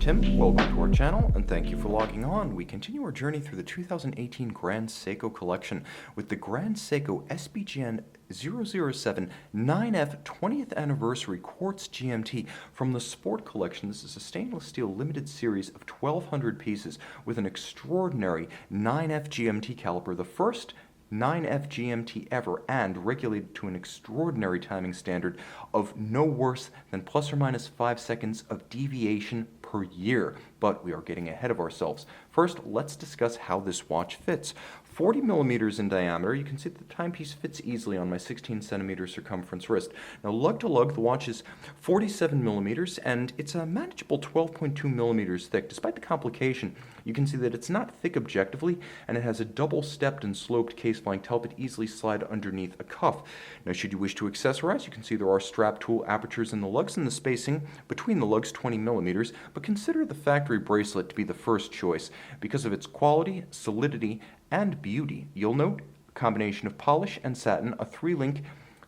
Tim, welcome to our channel, and thank you for logging on. We continue our journey through the 2018 Grand Seiko collection with the Grand Seiko SBGN007 9F 20th Anniversary Quartz GMT from the Sport Collection. This is a stainless steel limited series of 1,200 pieces with an extraordinary 9F GMT caliper, the first 9F GMT ever, and regulated to an extraordinary timing standard of no worse than plus or minus 5 seconds of deviation per year. But we are getting ahead of ourselves. First, let's discuss how this watch fits. 40 millimeters in diameter, you can see that the timepiece fits easily on my 16 centimeter circumference wrist. Now, lug to lug, the watch is 47 millimeters, and it's a manageable 12.2 millimeters thick. Despite the complication, you can see that it's not thick objectively, and it has a double-stepped and sloped case flank to help it easily slide underneath a cuff. Now, should you wish to accessorize, you can see there are strap tool apertures in the lugs, and the spacing between the lugs 20 millimeters, but consider the factory bracelet to be the first choice because of its quality, solidity, and beauty. You'll note a combination of polish and satin, a 3-link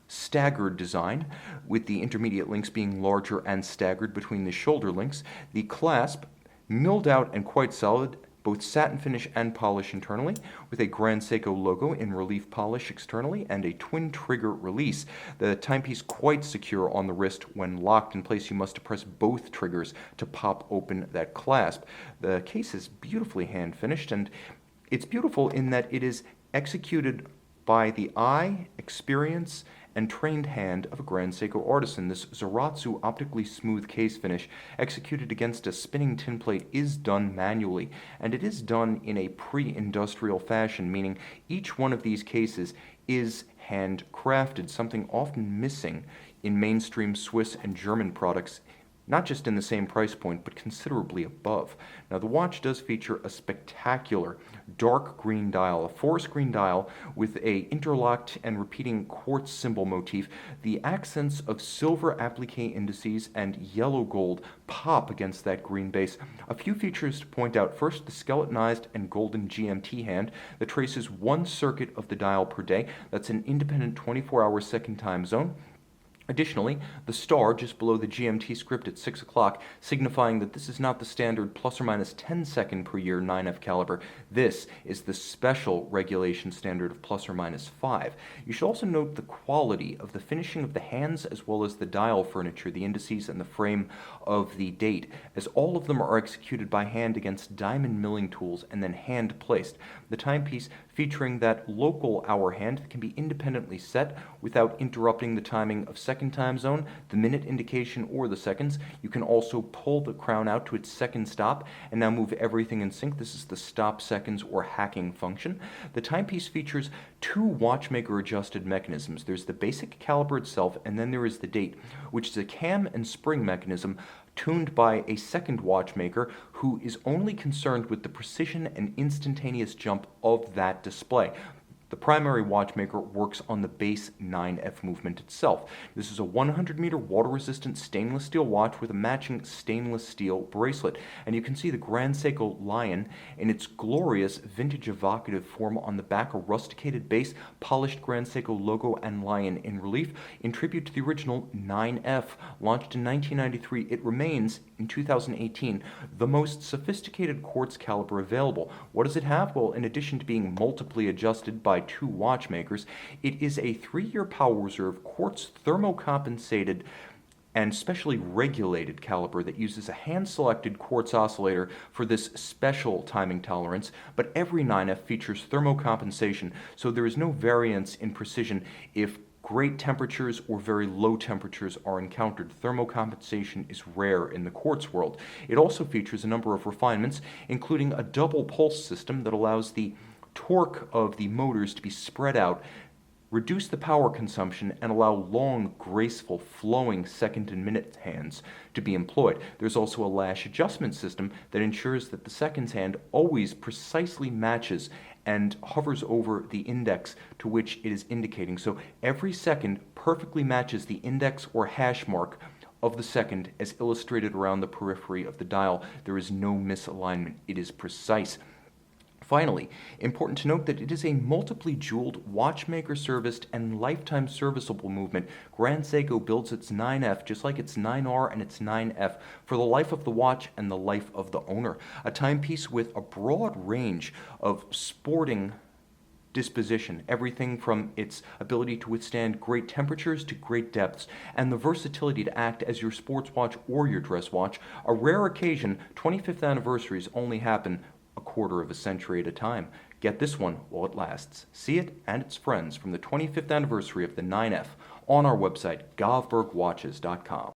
staggered design, with the intermediate links being larger and staggered between the shoulder links. The clasp, milled out and quite solid, both satin finish and polish internally, with a Grand Seiko logo in relief polish externally and a twin trigger release. The timepiece quite secure on the wrist. When locked in place, you must press both triggers to pop open that clasp. The case is beautifully hand finished, and it's beautiful in that it is executed by the eye, experience, and trained hand of a Grand Seiko artisan. This Zaratsu optically smooth case finish executed against a spinning tin plate is done manually, and it is done in a pre-industrial fashion, meaning each one of these cases is handcrafted, something often missing in mainstream Swiss and German products, not just in the same price point, but considerably above. Now, the watch does feature a spectacular dark green dial, a forest green dial with a interlocked and repeating quartz symbol motif. The accents of silver applique indices and yellow gold pop against that green base. A few features to point out. First, the skeletonized and golden GMT hand that traces one circuit of the dial per day. That's an independent 24-hour second time zone. Additionally, the star just below the GMT script at 6 o'clock, signifying that this is not the standard plus or minus 10 second per year 9F caliber. This is the special regulation standard of plus or minus 5. You should also note the quality of the finishing of the hands as well as the dial furniture, the indices, and the frame of the date, as all of them are executed by hand against diamond milling tools and then hand placed. The timepiece featuring that local hour hand that can be independently set without interrupting the timing of second time zone, the minute indication, or the seconds. You can also pull the crown out to its second stop and now move everything in sync. This is the stop seconds or hacking function. The timepiece features 2 watchmaker adjusted mechanisms. There's the basic caliber itself, and then there is the date, which is a cam and spring mechanism tuned by a second watchmaker who is only concerned with the precision and instantaneous jump of that display. The primary watchmaker works on the base 9F movement itself. This is a 100-meter water-resistant stainless steel watch with a matching stainless steel bracelet. And you can see the Grand Seiko lion in its glorious vintage evocative form on the back, a rusticated base, polished Grand Seiko logo and lion in relief in tribute to the original 9F. Launched in 1993, it remains, in 2018, the most sophisticated quartz caliber available. What does it have? Well, in addition to being multiply adjusted by 2 watchmakers, it is a 3-year power reserve quartz thermocompensated and specially regulated caliber that uses a hand-selected quartz oscillator for this special timing tolerance, but every 9F features thermocompensation, so there is no variance in precision if great temperatures or very low temperatures are encountered. Thermocompensation is rare in the quartz world. It also features a number of refinements, including a double pulse system that allows the torque of the motors to be spread out, reduce the power consumption, and allow long, graceful, flowing second and minute hands to be employed. There's also a lash adjustment system that ensures that the seconds hand always precisely matches and hovers over the index to which it is indicating. So every second perfectly matches the index or hash mark of the second as illustrated around the periphery of the dial. There is no misalignment. It is precise. Finally, important to note that it is a multiply jeweled, watchmaker-serviced, and lifetime serviceable movement. Grand Seiko builds its 9F just like its 9R and its 9F for the life of the watch and the life of the owner. A timepiece with a broad range of sporting disposition, everything from its ability to withstand great temperatures to great depths, and the versatility to act as your sports watch or your dress watch. A rare occasion, 25th anniversaries only happen a quarter of a century at a time. Get this one while it lasts. See it and its friends from the 25th anniversary of the 9F on our website, govbergwatches.com.